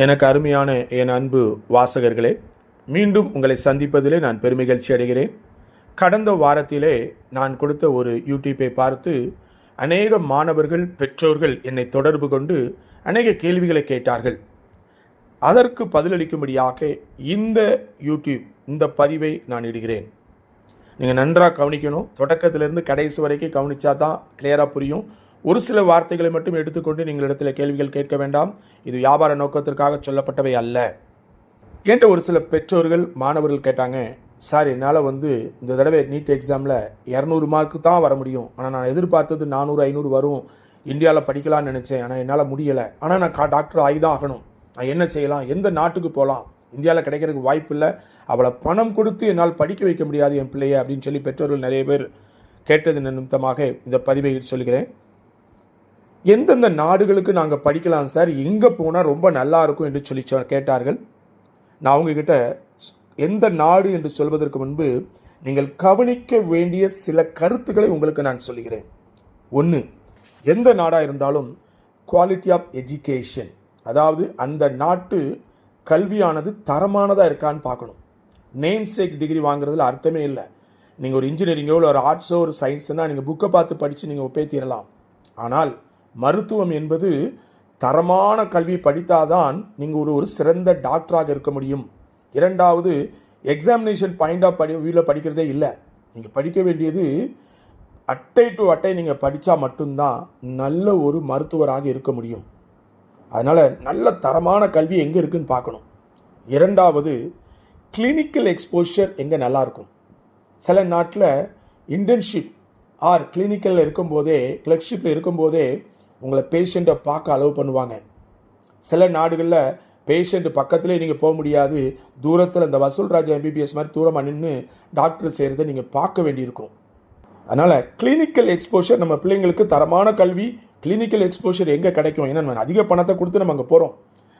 எனக்கு அருமையான என் அன்பு வாசகர்களே, மீண்டும் உங்களை சந்திப்பதிலே நான் பெருமகிழ்ச்சி அடைகிறேன். கடந்த வாரத்திலே நான் கொடுத்த ஒரு யூடியூப்பை பார்த்து அநேக மாணவர்கள், பெற்றோர்கள் என்னை தொடர்பு கொண்டு அநேக கேள்விகளை கேட்டார்கள். அதற்கு பதிலளிக்கும்படியாக இந்த யூடியூப் இந்த பதிவை நான் இடுகிறேன். நீங்கள் நன்றாக கவனிக்கணும். தொடக்கத்திலிருந்து கடைசி வரைக்கும் கவனித்தா தான் கிளியராக புரியும். ஒரு சில வார்த்தைகளை மட்டும் எடுத்துக்கொண்டு நீங்கள் இடத்துல கேள்விகள் கேட்க வேண்டாம். இது வியாபார நோக்கத்திற்காக சொல்லப்பட்டவை அல்ல. என்கிட்ட ஒரு சில பெற்றோர்கள், மாணவர்கள் கேட்டாங்க, சார் என்னால் இந்த தடவை நீட் எக்ஸாமில் 200 மார்க்கு தான் வர முடியும். ஆனால் நான் எதிர்பார்த்தது 400 500 வரும். இந்தியாவில் படிக்கலாம்னு நினச்சேன், ஆனால் என்னால் முடியலை. ஆனால் நான் டாக்டர் ஆகி தான் ஆகணும். நான் என்ன செய்யலாம்? எந்த நாட்டுக்கு போகலாம்? இந்தியாவில் கிடைக்கிறதுக்கு வாய்ப்பு இல்லை. அவளை பணம் கொடுத்து என்னால் படிக்க வைக்க முடியாது என் பிள்ளையை அப்படின்னு சொல்லி பெற்றோர்கள் நிறைய பேர் கேட்டது நிமித்தமாக இந்த பதிவை சொல்கிறேன். எந்தெந்த நாடுகளுக்கு நாங்கள் படிக்கலாம் சார், எங்கே போனால் ரொம்ப நல்லா இருக்கும் என்று சொல்லி கேட்டார்கள். நான் அவங்கக்கிட்ட எந்த நாடு என்று சொல்வதற்கு முன்பு நீங்கள் கவனிக்க வேண்டிய சில கருத்துக்களை உங்களுக்கு நான் சொல்கிறேன். ஒன்று, எந்த நாடாக இருந்தாலும் குவாலிட்டி ஆஃப் எஜுகேஷன், அதாவது அந்த நாட்டு கல்வியானது தரமானதாக இருக்கான்னு பார்க்கணும். நேம் சேக் டிகிரி வாங்குறதுல அர்த்தமே இல்லை. நீங்கள் ஒரு இன்ஜினியரிங்கோ இல்லை ஒரு ஆர்ட்ஸோ ஒரு சயின்ஸ்னால் நீங்கள் புக்கை பார்த்து படித்து நீங்கள் ஒப்பேத்திடலாம். ஆனால் மருத்துவம் என்பது தரமான கல்வி படித்தாதான் நீங்கள் ஒரு சிறந்த டாக்டராக இருக்க முடியும். இரண்டாவது, எக்ஸாமினேஷன் பாயிண்ட் ஆஃப் வியூவில் படிக்கிறதே இல்லை. நீங்கள் படிக்க வேண்டியது அட்டை டு அட்டை நீங்கள் படித்தா மட்டும்தான் நல்ல ஒரு மருத்துவராக இருக்க முடியும். அதனால் நல்ல தரமான கல்வி எங்கே இருக்குதுன்னு பார்க்கணும். இரண்டாவது, கிளினிக்கல் எக்ஸ்போஷர் எங்கே நல்லாயிருக்கும். சில நாட்டில் இன்டர்ன்ஷிப் ஆர் கிளினிக்கலில் இருக்கும்போதே, கிளர்க்ஷிப்பில் இருக்கும்போதே உங்களை பேஷண்ட்டை பார்க்க அலோவ் பண்ணுவாங்க. சில நாடுகளில் பேஷண்ட்டு பக்கத்துலேயே நீங்கள் போக முடியாது. தூரத்தில் இந்த வசூல்ராஜ் எம்பிபிஎஸ் மாதிரி தூரமாக நின்று டாக்டர் செய்கிறத நீங்கள் பார்க்க வேண்டியிருக்கும். அதனால் கிளினிக்கல் எக்ஸ்போஷர், நம்ம பிள்ளைங்களுக்கு தரமான கல்வி கிளினிக்கல் எக்ஸ்போஷர் எங்கே கிடைக்கும்? ஏன்னா நம்ம அதிக பணத்தை கொடுத்து நம்ம அங்கே போகிறோம்.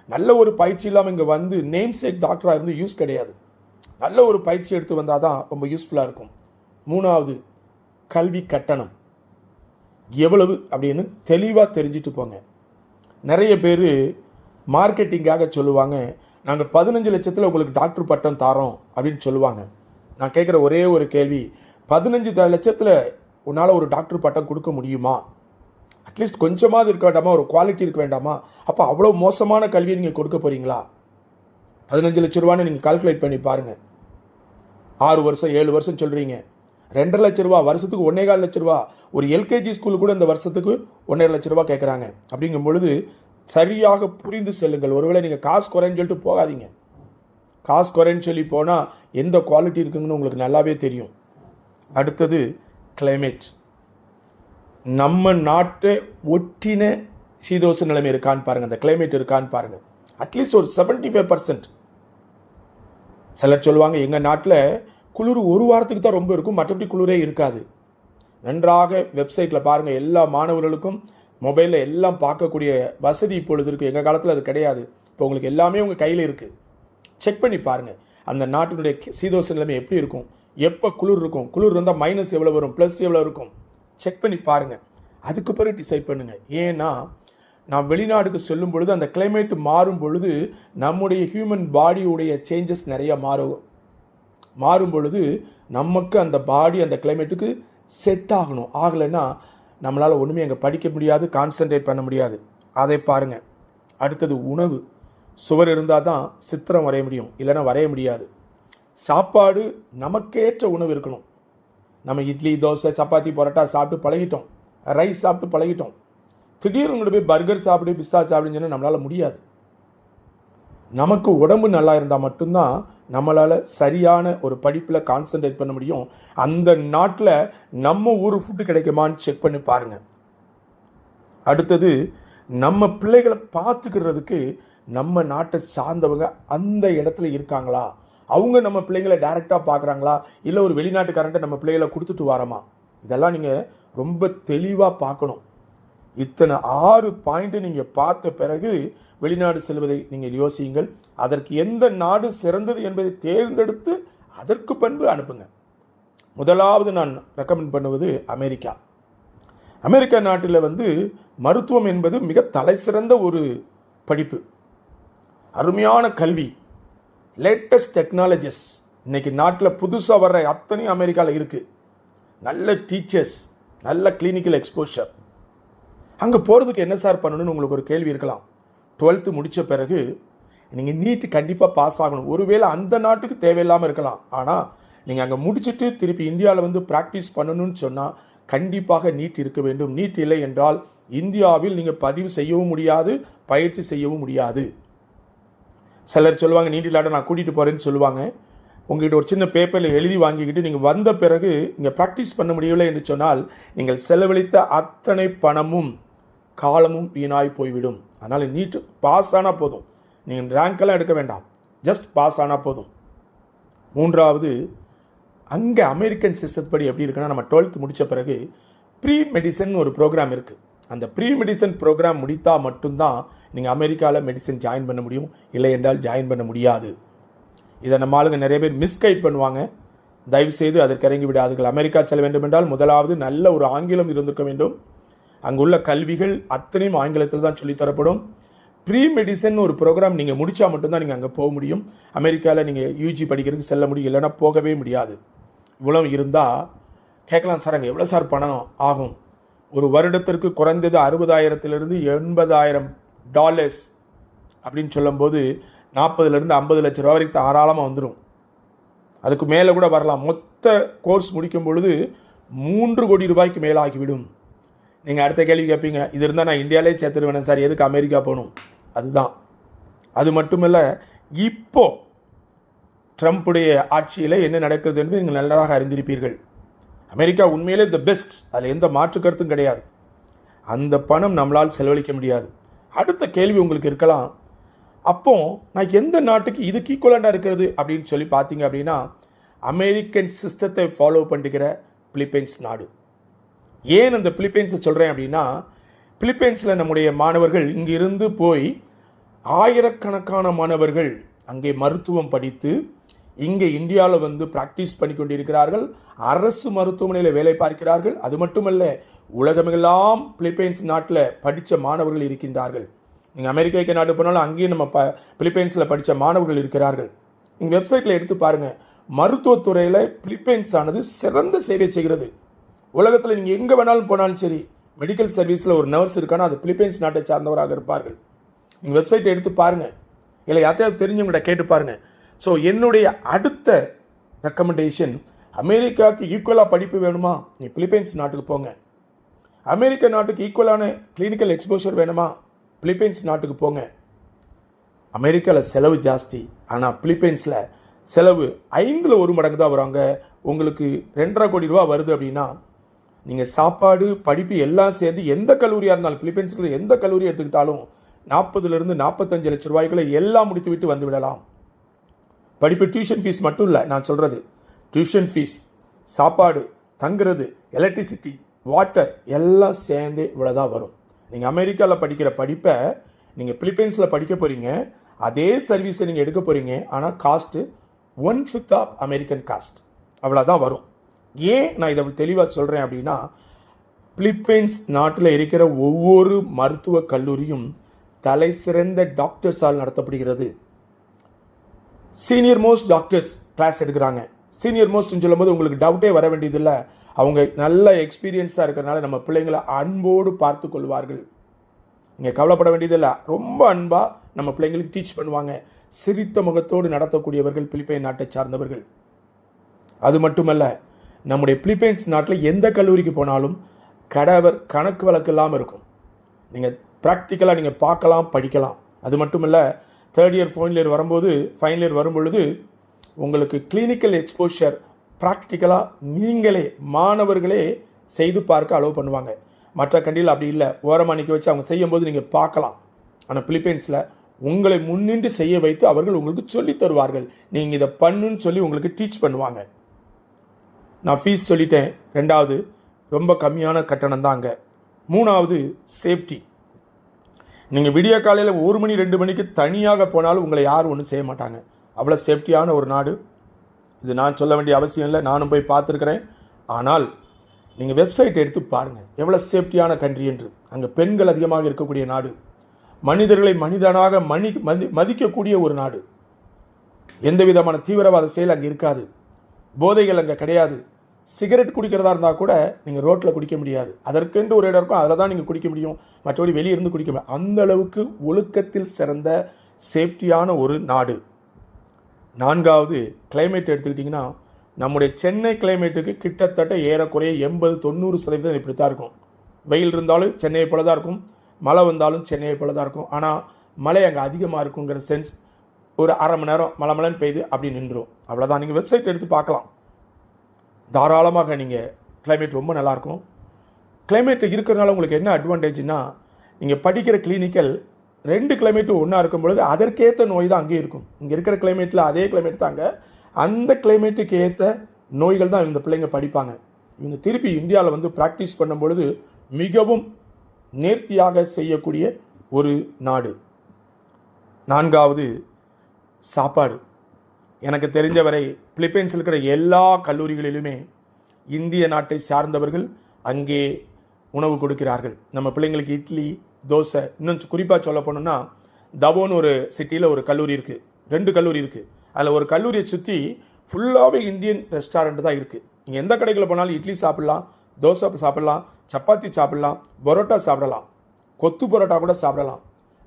நல்ல ஒரு பயிற்சி இல்லாமல் இங்கே நேம் சேக் டாக்டராக இருந்து யூஸ் கிடையாது. நல்ல ஒரு பயிற்சி எடுத்து வந்தால் தான் ரொம்ப யூஸ்ஃபுல்லாக இருக்கும். மூணாவது, கல்வி கட்டணம் எவ்வளவு அப்படின்னு தெளிவாக தெரிஞ்சுட்டு போங்க. நிறைய பேர் மார்க்கெட்டிங்காக சொல்லுவாங்க, நாங்கள் 15 லட்சத்தில் உங்களுக்கு டாக்டர் பட்டம் தாரோம் அப்படின்னு சொல்லுவாங்க. நான் கேட்குற ஒரே ஒரு கேள்வி, 15 லட்சத்தில் உன்னால் ஒரு டாக்டர் பட்டம் கொடுக்க முடியுமா? அட்லீஸ்ட் கொஞ்சமாவது இருக்க வேண்டாமா? ஒரு குவாலிட்டி இருக்க வேண்டாமா? அப்போ அவ்வளோ மோசமான கல்வியை நீங்கள் கொடுக்க போகிறீங்களா? 15 லட்ச ரூபான்னு நீங்கள் கால்குலேட் பண்ணி பாருங்கள். 6 வருஷம் 7 வருஷம் சொல்கிறீங்க. 2.5 லட்ச ரூபா, வருஷத்துக்கு 1.25 லட்ச ரூபா. ஒரு எல்கேஜி ஸ்கூலு கூட இந்த வருஷத்துக்கு 1.5 லட்ச ரூபா கேட்குறாங்க. அப்படிங்கும் பொழுது சரியாக புரிந்து செல்லுங்கள். ஒருவேளை நீங்கள் காசு குறைன்னு சொல்லிட்டு போகாதீங்க. காசு குறைன்னு சொல்லி போனால் எந்த குவாலிட்டி இருக்குங்கன்னு உங்களுக்கு நல்லாவே தெரியும். அடுத்தது கிளைமேட். நம்ம நாட்டை ஒட்டின சீதோச நிலைமை இருக்கான்னு பாருங்கள், அந்த கிளைமேட் இருக்கான்னு பாருங்கள். அட்லீஸ்ட் ஒரு 75%. சிலர் சொல்லுவாங்க, எங்கள் நாட்டில் குளிர் ஒரு வாரத்துக்கு தான் ரொம்ப இருக்கும், மற்றபடி குளிரே இருக்காது. நன்றாக வெப்சைட்டில் பாருங்கள். எல்லா மாணவர்களுக்கும் மொபைலில் எல்லாம் பார்க்கக்கூடிய வசதி இப்பொழுது இருக்குது. எங்கள் காலத்தில் அது கிடையாது. இப்போ உங்களுக்கு எல்லாமே உங்கள் கையில் இருக்குது. செக் பண்ணி பாருங்கள் அந்த நாட்டினுடைய சீதோச நிலைமை எப்படி இருக்கும், எப்போ குளிர் இருக்கும், குளிர் இருந்தால் மைனஸ் எவ்வளோ வரும், ப்ளஸ் எவ்வளோ இருக்கும், செக் பண்ணி பாருங்கள். அதுக்கு பிறகு டிசைட் பண்ணுங்கள். ஏன்னா நான் வெளிநாடுக்கு சொல்லும் பொழுது அந்த கிளைமேட் மாறும் பொழுது நம்முடைய ஹியூமன் பாடியுடைய சேஞ்சஸ் நிறைய மாறும் பொழுது நமக்கு அந்த பாடி அந்த கிளைமேட்டுக்கு செட் ஆகணும். ஆகலைன்னா நம்மளால் ஒன்றுமே அங்கே படிக்க முடியாது, கான்சன்ட்ரேட் பண்ண முடியாது. அதை பாருங்கள். அடுத்தது உணவு. சுவர் இருந்தால் தான் சித்திரம் வரைய முடியும், இல்லைன்னா வரைய முடியாது. சாப்பாடு நமக்கேற்ற உணவு இருக்கணும். நம்ம இட்லி, தோசை, சப்பாத்தி, பரோட்டா சாப்பிட்டு பழகிட்டோம், ரைஸ் சாப்பிட்டு பழகிட்டோம். திடீர்னு உங்களை போய் பர்கர் சாப்பிடு, பிஸ்தா சாப்பிடுன்னு சொன்னால் நம்மளால் முடியாது. நமக்கு உடம்பு நல்லா இருந்தால் மட்டும்தான் நம்மளால் சரியான ஒரு படிப்பில் கான்சன்ட்ரேட் பண்ண முடியும். அந்த நாட்டில் நம்ம ஊர் ஃபுட்டு கிடைக்குமான்னு செக் பண்ணி பாருங்கள். அடுத்தது, நம்ம பிள்ளைகளை பார்த்துக்கிறதுக்கு நம்ம நாட்டை சார்ந்தவங்க அந்த இடத்துல இருக்காங்களா? அவங்க நம்ம பிள்ளைங்களை டைரெக்டாக பார்க்குறாங்களா? இல்லை ஒரு வெளிநாட்டுக்காரன்ட்ட நம்ம பிள்ளைகளை கொடுத்துட்டு வரோமா? இதெல்லாம் நீங்கள் ரொம்ப தெளிவாக பார்க்கணும். இத்தனை 6 பாயிண்ட்டு நீங்கள் பார்த்த பிறகு வெளிநாடு செல்வதை நீங்கள் யோசியுங்கள். அதற்கு எந்த நாடு சிறந்தது என்பதை தேர்ந்தெடுத்து அதற்கு பண்பு அனுப்புங்க. முதலாவது நான் ரெக்கமெண்ட் பண்ணுவது அமெரிக்கா. அமெரிக்கா நாட்டில் மருத்துவம் என்பது மிக தலை சிறந்த ஒரு படிப்பு. அருமையான கல்வி, லேட்டஸ்ட் டெக்னாலஜிஸ் இன்றைக்கி நாட்டில் புதுசாக வர்ற அத்தனையும் அமெரிக்காவில் இருக்குது. நல்ல டீச்சர்ஸ், நல்ல கிளினிக்கல் எக்ஸ்போஷர். அங்கே போகிறதுக்கு என்ன சார் பண்ணணும்னு உங்களுக்கு ஒரு கேள்வி இருக்கலாம். 12th முடித்த பிறகு நீங்கள் நீட்டு கண்டிப்பாக பாஸ் ஆகணும். ஒருவேளை அந்த நாட்டுக்கு தேவையில்லாமல் இருக்கலாம், ஆனால் நீங்கள் அங்கே முடிச்சுட்டு திருப்பி இந்தியாவில் வந்து ப்ராக்டிஸ் பண்ணணும்னு சொன்னால் கண்டிப்பாக நீட் இருக்க வேண்டும். நீட் இல்லை என்றால் இந்தியாவில் நீங்கள் பதிவு செய்யவும் முடியாது, பயிற்சி செய்யவும் முடியாது. சிலர் சொல்லுவாங்க, நீட் இல்லாத நான் கூட்டிகிட்டு போகிறேன்னு சொல்லுவாங்க. உங்கள்கிட்ட ஒரு சின்ன பேப்பரில் எழுதி வாங்கிக்கிட்டு நீங்கள் வந்த பிறகு இங்கே ப்ராக்டிஸ் பண்ண முடியவில்லை என்று சொன்னால் நீங்கள் செலவழித்த அத்தனை பணமும் காலமும் வீணாய் போய்விடும். அதனால் நீட்டு பாஸ் ஆனால் போதும், நீங்கள் ரேங்க்கெல்லாம் எடுக்க வேண்டாம், ஜஸ்ட் பாஸ் ஆனால் போதும். மூன்றாவது, அங்கே அமெரிக்கன் சிஸ்டப்படி எப்படி இருக்குன்னா, நம்ம 12th முடித்த பிறகு ப்ரீ மெடிசன் ஒரு ப்ரோக்ராம் இருக்குது. அந்த ப்ரீ மெடிசன் ப்ரோக்ராம் முடித்தால் மட்டும்தான் நீங்கள் அமெரிக்காவில் மெடிசன் ஜாயின் பண்ண முடியும், இல்லை என்றால் ஜாயின் பண்ண முடியாது. இதை நம்ம ஆளுங்க நிறைய பேர் மிஸ்கைட் பண்ணுவாங்க. தயவுசெய்து அதற்கு இறங்கி விடாதீர்கள். அமெரிக்கா செல்ல வேண்டும் என்றால் முதலாவது நல்ல ஒரு ஆங்கிலம் இருந்திருக்க வேண்டும். அங்குள்ள கல்விகள் அத்தனையும் ஆங்கிலத்தில் தான் சொல்லித்தரப்படும். ப்ரீ மெடிசன் ஒரு ப்ரோக்ராம் நீங்கள் முடித்தா மட்டும்தான் நீங்கள் அங்கே போக முடியும். அமெரிக்காவில் நீங்கள் யூஜி படிக்கிறதுக்கு செல்ல முடியும், இல்லைன்னா போகவே முடியாது. இவ்வளோ இருந்தால் கேட்கலாம், சார் அங்கே எவ்வளோ சார் பணம் ஆகும்? ஒரு வருடத்திற்கு குறைந்தது 60,000 $80,000 அப்படின்னு சொல்லும்போது 40 50 லட்ச ரூபா வரைக்கும் தாராளமாக வந்துடும். அதுக்கு மேலே கூட வரலாம். மொத்த கோர்ஸ் முடிக்கும் பொழுது 3 கோடி ரூபாய்க்கு மேலே ஆகிவிடும். நீங்கள் அடுத்த கேள்வி கேட்பீங்க, இது இருந்தால் நான் இந்தியாவிலே சேர்த்துருவேன் சார், எதுக்கு அமெரிக்கா போகணும்? அதுதான். அது மட்டுமல்ல, இப்போ ட்ரம்ப்புடைய ஆட்சியில் என்ன நடக்குது என்று நீங்கள் நன்றாக அறிந்திருப்பீர்கள். அமெரிக்கா உண்மையிலே த பெஸ்ட், அதில் எந்த மாற்று கருத்தும் கிடையாது. அந்த பணம் நம்மளால் செலவழிக்க முடியாது. அடுத்த கேள்வி உங்களுக்கு இருக்கலாம், அப்போ நான் எந்த நாட்டுக்கு இதுக்கு ஈக்குவலண்டாக இருக்கிறது அப்படின்னு சொல்லி பார்த்தீங்க அப்படின்னா, அமெரிக்கன் சிஸ்டத்தை ஃபாலோ பண்ணுகிற பிலிப்பைன்ஸ் நாடு. ஏன் அந்த பிலிப்பைன்ஸை சொல்கிறேன் அப்படின்னா, பிலிப்பைன்ஸில் நம்முடைய மாணவர்கள் இங்கிருந்து போய் ஆயிரக்கணக்கான மாணவர்கள் அங்கே மருத்துவம் படித்து இங்கே இந்தியாவில் வந்து ப்ராக்டிஸ் பண்ணி கொண்டிருக்கிறார்கள். அரசு மருத்துவமனையில் வேலை பார்க்கிறார்கள். அது மட்டுமல்ல, உலகமெல்லாம் பிலிப்பைன்ஸ் நாட்டில் படித்த மாணவர்கள் இருக்கின்றார்கள். நீங்கள் அமெரிக்க நாடு போனாலும் அங்கேயும் நம்ம பிலிப்பைன்ஸில் படித்த மாணவர்கள் இருக்கிறார்கள். நீங்கள் வெப்சைட்டில் எடுத்து பாருங்கள், மருத்துவத்துறையில் பிலிப்பைன்ஸ் ஆனது சிறந்த சேவை செய்கிறது. உலகத்தில் நீங்கள் எங்கே வேணாலும் போனாலும் சரி, மெடிக்கல் சர்வீஸில் ஒரு நர்ஸ் இருக்கானா அது பிலிப்பைன்ஸ் நாட்டை சார்ந்தவராக இருப்பார்கள். நீங்கள் வெப்சைட்டை எடுத்து பாருங்கள், இல்லை யார்ட்டையாவது தெரிஞ்சவங்கள்ட்ட கேட்டு பாருங்கள். ஸோ என்னுடைய அடுத்த ரெக்கமெண்டேஷன், அமெரிக்காவுக்கு ஈக்குவலாக படிப்பு வேணுமா, நீ பிலிப்பைன்ஸ் நாட்டுக்கு போங்க. அமெரிக்க நாட்டுக்கு ஈக்குவலான கிளினிக்கல் எக்ஸ்போஷர் வேணுமா, பிலிப்பைன்ஸ் நாட்டுக்கு போங்க. அமெரிக்காவில் செலவு ஜாஸ்தி, ஆனால் பிலிப்பைன்ஸில் செலவு 5ல் 1 மடங்கு தான் வராங்க. உங்களுக்கு 2.5 கோடி ரூபா வருது அப்படின்னா, நீங்கள் சாப்பாடு படிப்பு எல்லாம் சேர்ந்து எந்த கல்லூரியாக இருந்தாலும், பிலிப்பைன்ஸுக்கு எந்த கல்லூரி எடுத்துக்கிட்டாலும் 40 - 45 லட்ச ரூபாய்க்குள்ள எல்லாம் முடித்து விட்டு வந்து விடலாம். படிப்பு டியூஷன் ஃபீஸ் மட்டும் இல்லை, நான் சொல்கிறது டியூஷன் ஃபீஸ், சாப்பாடு, தங்குறது, எலக்ட்ரிசிட்டி, வாட்டர் எல்லாம் சேர்ந்து இவ்வளோதான் வரும். நீங்கள் அமெரிக்காவில் படிக்கிற படிப்பை நீங்கள் பிலிப்பைன்ஸில் படிக்க போகிறீங்க, அதே சர்வீஸை நீங்கள் எடுக்க போகிறீங்க, ஆனால் காஸ்ட்டு 1/5 ஆஃப் அமெரிக்கன் காஸ்ட், அவ்வளோதான் வரும். ஏன் நான் இதை தெளிவாக சொல்கிறேன் அப்படின்னா, பிலிப்பைன்ஸ் நாட்டில் இருக்கிற ஒவ்வொரு மருத்துவ கல்லூரியும் தலை சிறந்த டாக்டர்ஸால் நடத்தப்படுகிறது. சீனியர் மோஸ்ட் டாக்டர்ஸ் கிளாஸ் எடுக்கிறாங்க. சீனியர் மோஸ்ட்னு சொல்லும்போது உங்களுக்கு டவுட்டே வர வேண்டியதில்லை. அவங்க நல்ல எக்ஸ்பீரியன்ஸாக இருக்கிறனால நம்ம பிள்ளைங்களை அன்போடு பார்த்து கொள்வார்கள். நீங்கள் கவலைப்பட வேண்டியதில்லை. ரொம்ப அன்பாக நம்ம பிள்ளைங்களுக்கு டீச் பண்ணுவாங்க. சிரித்த முகத்தோடு நடத்தக்கூடியவர்கள் பிலிப்பைன் நாட்டை சார்ந்தவர்கள். அது மட்டுமல்ல, நம்முடைய பிலிப்பைன்ஸ் நாட்டில் எந்த கல்லூரிக்கு போனாலும் கணக்கு வழக்கு இல்லாமல் இருக்கும். நீங்கள் ப்ராக்டிக்கலாக நீங்கள் பார்க்கலாம், படிக்கலாம். அது மட்டுமல்ல, 3rd இயர் 4th இயர் வரும்போது, ஃபைனல் இயர் வரும்பொழுது உங்களுக்கு கிளினிக்கல் எக்ஸ்போஷர் ப்ராக்டிக்கலாக நீங்களே மாணவர்களே செய்து பார்க்க அலோவ் பண்ணுவாங்க. மற்ற கண்டியில் அப்படி இல்லை, ஓரமாக நிற்க வச்சு அவங்க செய்யும்போது நீங்கள் பார்க்கலாம். ஆனால் பிலிப்பைன்ஸில் உங்களை முன்னின்று செய்ய வைத்து அவர்கள் உங்களுக்கு சொல்லி தருவார்கள். நீங்கள் இதை பண்ணுன்னு சொல்லி உங்களுக்கு டீச் பண்ணுவாங்க. நான் ஃபீஸ் சொல்லிட்டேன். 2வது, ரொம்ப கம்மியான கட்டணம் தான் அங்கே. 3வது, சேஃப்டி. நீங்கள் விடிய காலையில் 1 மணி 2 மணிக்கு தனியாக போனாலும் உங்களை யாரும் ஒன்றும் செய்ய மாட்டாங்க. அவ்வளோ சேஃப்டியான ஒரு நாடு. இது நான் சொல்ல வேண்டிய அவசியம் இல்லை, நானும் போய் பார்த்துருக்கிறேன். ஆனால் நீங்கள் வெப்சைட் எடுத்து பாருங்கள் எவ்வளோ சேஃப்டியான கண்ட்ரி என்று. அங்கே பெண்கள் அதிகமாக இருக்கக்கூடிய நாடு. மனிதர்களை மனிதனாக மதிக்கக்கூடிய ஒரு நாடு. எந்த விதமான தீவிரவாத செயல் அங்கே இருக்காது. போதைகள் அங்கே கிடையாது. சிகரெட் குடிக்கிறதா இருந்தால் கூட நீங்கள் ரோட்டில் குடிக்க முடியாது. அதற்கென்று ஒரு இடம் இருக்கும், அதில் தான் நீங்கள் குடிக்க முடியும். மற்றபடி வெளியே இருந்து குடிக்க முடியும். அந்த அளவுக்கு ஒழுக்கத்தில் சிறந்த சேஃப்டியான ஒரு நாடு. 4வது கிளைமேட் எடுத்துக்கிட்டிங்கன்னா, நம்முடைய சென்னை கிளைமேட்டுக்கு கிட்டத்தட்ட ஏறக்குறைய 80-90% இப்படி தான் இருக்கும். வெயில் இருந்தாலும் சென்னையை போல தான் இருக்கும், மழை வந்தாலும் சென்னையை போல தான் இருக்கும். ஆனால் மழை அங்கே அதிகமாக இருக்குங்கிற சென்ஸ். ஒரு அரை மணி நேரம் மழைன்னு பெய்யுது, அப்படி நின்றுடும், அவ்வளோதான். நீங்கள் வெப்சைட் எடுத்து பார்க்கலாம். தாராளமாக நீங்கள் கிளைமேட் ரொம்ப நல்லாயிருக்கும். கிளைமேட் இருக்கிறதுனால உங்களுக்கு என்ன அட்வான்டேஜ்னா, நீங்கள் படிக்கிற கிளினிக்கல் 2 கிளைமேட்டும் ஒன்றா இருக்கும் பொழுது அதற்கேற்ற நோய் தான் அங்கேயே இருக்கும். இங்கே இருக்கிற கிளைமேட்டில் அதே கிளைமேட் தாங்க, அந்த கிளைமேட்டுக்கு ஏற்ற நோய்கள் தான் இந்த பிள்ளைங்க படிப்பாங்க. இவங்க திருப்பி இந்தியாவில் வந்து ப்ராக்டிஸ் பண்ணும் பொழுது மிகவும் நேர்த்தியாக செய்யக்கூடிய ஒரு நாடு. 4வது சாப்பாடு. எனக்கு தெரிஞ்சவரை பிலிப்பைன்ஸில் இருக்கிற எல்லா கல்லூரிகளிலுமே இந்திய நாட்டை சார்ந்தவர்கள் அங்கே உணவு கொடுக்கிறார்கள். நம்ம பிள்ளைங்களுக்கு இட்லி, தோசை. இன்னும் குறிப்பாக சொல்ல போனோம்னா, தவோன்னு ஒரு சிட்டியில் ஒரு கல்லூரி இருக்குது, 2 கல்லூரி இருக்குது. அதில் ஒரு கல்லூரியை சுற்றி ஃபுல்லாகவே இந்தியன் ரெஸ்டாரண்ட் தான் இருக்குது. நீங்கள் எந்த கடைகளில் போனாலும் இட்லி சாப்பிட்லாம், தோசை சாப்பிட்லாம், சப்பாத்தி சாப்பிட்லாம், பரோட்டா சாப்பிடலாம், கொத்து பரோட்டா கூட சாப்பிடலாம்.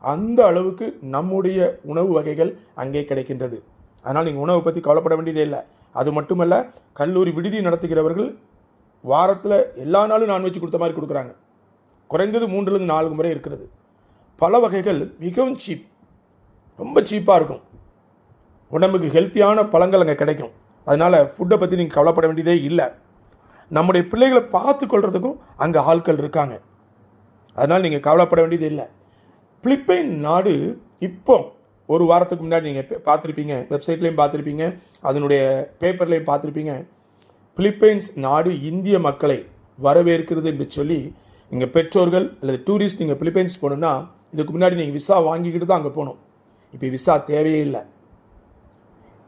அந்த அளவுக்கு நம்முடைய உணவு வகைகள் அங்கே கிடைக்கின்றது. அதனால் நீங்கள் உணவை பற்றி கவலைப்பட வேண்டியதே இல்லை. அது மட்டுமல்ல, கல்லூரி விடுதி நடத்துகிறவர்கள் வாரத்தில் எல்லா நாளும் நான்வெஜ் கொடுத்த மாதிரி கொடுக்குறாங்க. குறைந்தது 3-4 முறை இருக்கிறது. பல வகைகள் மிகவும் சீப், ரொம்ப சீப்பாக இருக்கும். உடம்புக்கு ஹெல்த்தியான பழங்கள் அங்கே கிடைக்கும். அதனால் ஃபுட்டை பற்றி நீங்கள் கவலைப்பட வேண்டியதே இல்லை. நம்முடைய பிள்ளைகளை பார்த்து கொள்றதுக்கும் அங்கே ஆட்கள் இருக்காங்க. அதனால் நீங்கள் கவலைப்பட வேண்டியது இல்லை. பிலிப்பைன் நாடு இப்போ ஒரு வாரத்துக்கு முன்னாடி நீங்கள் பார்த்துருப்பீங்க, வெப்சைட்லேயும் பார்த்துருப்பீங்க, அதனுடைய பேப்பர்லேயும் பார்த்துருப்பீங்க. பிலிப்பைன்ஸ் நாடு இந்திய மக்களை வரவேற்கிறது என்று சொல்லி, இங்கே பெற்றோர்கள் அல்லது டூரிஸ்ட் நீங்கள் பிலிப்பைன்ஸ் போகணுன்னா இதுக்கு முன்னாடி நீங்கள் விசா வாங்கிக்கிட்டு தான் அங்கே போகணும். இப்போ விசா தேவையே இல்லை.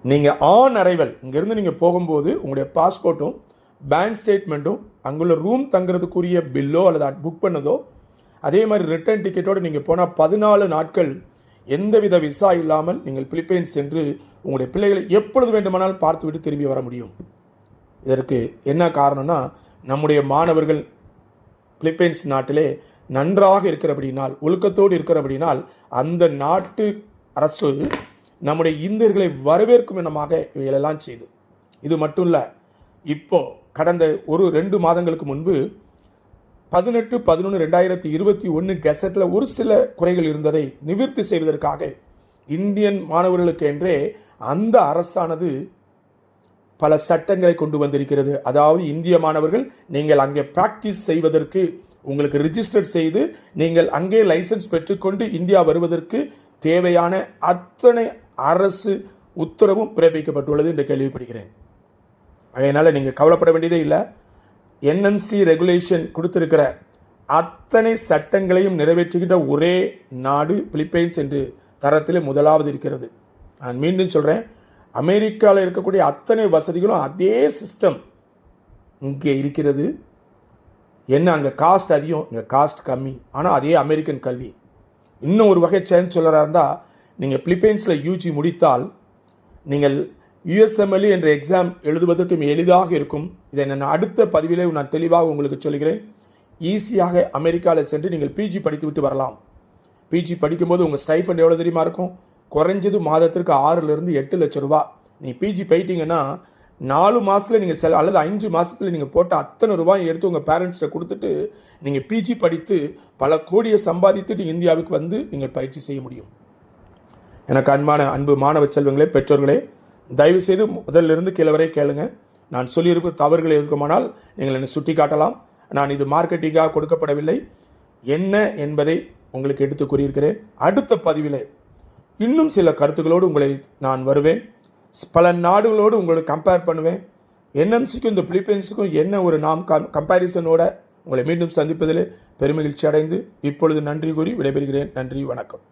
நீங்கள் ஆன் அரைவல் இங்கேருந்து நீங்கள் போகும்போது உங்களுடைய பாஸ்போர்ட்டும் பேங்க் ஸ்டேட்மெண்ட்டும் அங்குள்ள ரூம் தங்குறதுக்குரிய பில்லோ அல்லது புக் பண்ணதோ, அதே மாதிரி ரிட்டர்ன் டிக்கெட்டோடு நீங்கள் போனால் 14 நாட்கள் எந்தவித விசா இல்லாமல் நீங்கள் பிலிப்பைன்ஸ் சென்று உங்களுடைய பிள்ளைகளை எப்பொழுது வேண்டுமானாலும் பார்த்துவிட்டு திரும்பி வர முடியும். இதற்கு என்ன காரணம்னா, நம்முடைய மாணவர்கள் பிலிப்பைன்ஸ் நாட்டிலே நன்றாக இருக்கிறபடினால், ஒழுக்கத்தோடு இருக்கிறபடினால், அந்த நாட்டு அரசு நம்முடைய இந்தியர்களை வரவேற்கும் விதமாக இவைகளெல்லாம் செய்து. இது மட்டும் இல்லை, இப்போ கடந்த 1-2 மாதங்களுக்கு முன்பு 18/11/2021 கெசட்டில் ஒரு சில குறைகள் இருந்ததை நிவர்த்தி செய்வதற்காக இந்தியன் மாணவர்களுக்கு என்றே அந்த அரசானது பல சட்டங்களை கொண்டு வந்திருக்கிறது. அதாவது இந்திய மாணவர்கள் நீங்கள் அங்கே பிராக்டிஸ் செய்வதற்கு உங்களுக்கு ரிஜிஸ்டர் செய்து நீங்கள் அங்கே லைசன்ஸ் பெற்றுக்கொண்டு இந்தியா வருவதற்கு தேவையான அத்தனை அரசு உத்தரவும் பிறப்பிக்கப்பட்டுள்ளது என்று கேள்விப்படுகிறேன். அதனால் நீங்கள் கவலைப்பட வேண்டியதே இல்லை. என்எம்சி ரெகுலேஷன் கொடுத்திருக்கிற அத்தனை சட்டங்களையும் நிறைவேற்றுகின்ற ஒரே நாடு பிலிப்பைன்ஸ் என்று தரத்தில் முதலாவது இருக்கிறது. நான் மீண்டும் சொல்கிறேன், அமெரிக்காவில் இருக்கக்கூடிய அத்தனை வசதிகளும் அதே சிஸ்டம் இங்கே இருக்கிறது. என்ன அங்கே காஸ்ட் அதிகம், இங்கே காஸ்ட் கம்மி. ஆனால் அதே அமெரிக்கன் கல்வி. இன்னும் ஒரு வகை சேஞ்ச் சொல்கிறா இருந்தால், நீங்கள் பிலிப்பைன்ஸில் யூஜி முடித்தால் நீங்கள் USMLE என்ற எக்ஸாம் எழுதுவதற்கும் எளிதாக இருக்கும். இதை நான் அடுத்த பதிவிலே நான் தெளிவாக உங்களுக்கு சொல்கிறேன். ஈஸியாக அமெரிக்காவில் சென்று நீங்கள் பிஜி படித்து விட்டு வரலாம். பிஜி படிக்கும்போது உங்கள் ஸ்டைஃபண்ட் எவ்வளோ தெரியுமா இருக்கும்? குறைஞ்சது மாதத்திற்கு 6-8 லட்சம் ரூபா. நீங்கள் பிஜி போயிட்டீங்கன்னா 4 மாதத்தில் நீங்கள் அல்லது 5 மாதத்தில் நீங்கள் போட்ட அத்தனை ரூபாய் எடுத்து உங்கள் பேரண்ட்ஸ்கிட்ட கொடுத்துட்டு நீங்கள் பிஜி படித்து பல கோடியை சம்பாதித்துட்டு இந்தியாவுக்கு வந்து நீங்கள் பயிற்சி செய்ய முடியும். எனக்கு அன்பு மாணவ செல்வங்களே, பெற்றோர்களே, தயவுசெய்து முதலிலிருந்து கீழே வரை கேளுங்க. நான் சொல்லியிருப்ப தவறுகள் இருக்குமானால் நீங்கள் என்னை சுட்டி காட்டலாம். நான் இது மார்க்கெட்டிங்காக கொடுக்கப்படவில்லை, என்ன என்பதை உங்களுக்கு எடுத்து கூறியிருக்கிறேன். அடுத்த பதிவிலே இன்னும் சில கருத்துக்களோடு உங்களை நான் வருவேன். பல நாடுகளோடு உங்களை கம்பேர் பண்ணுவேன். என்எம்சிக்கும் இந்த பிலிப்பைன்ஸுக்கும் என்ன ஒரு கம்பேரிசனோட உங்களை மீண்டும் சந்திப்பதில் பெருமகிழ்ச்சி அடைந்து இப்பொழுது நன்றி கூறி விடைபெறுகிறேன். நன்றி, வணக்கம்.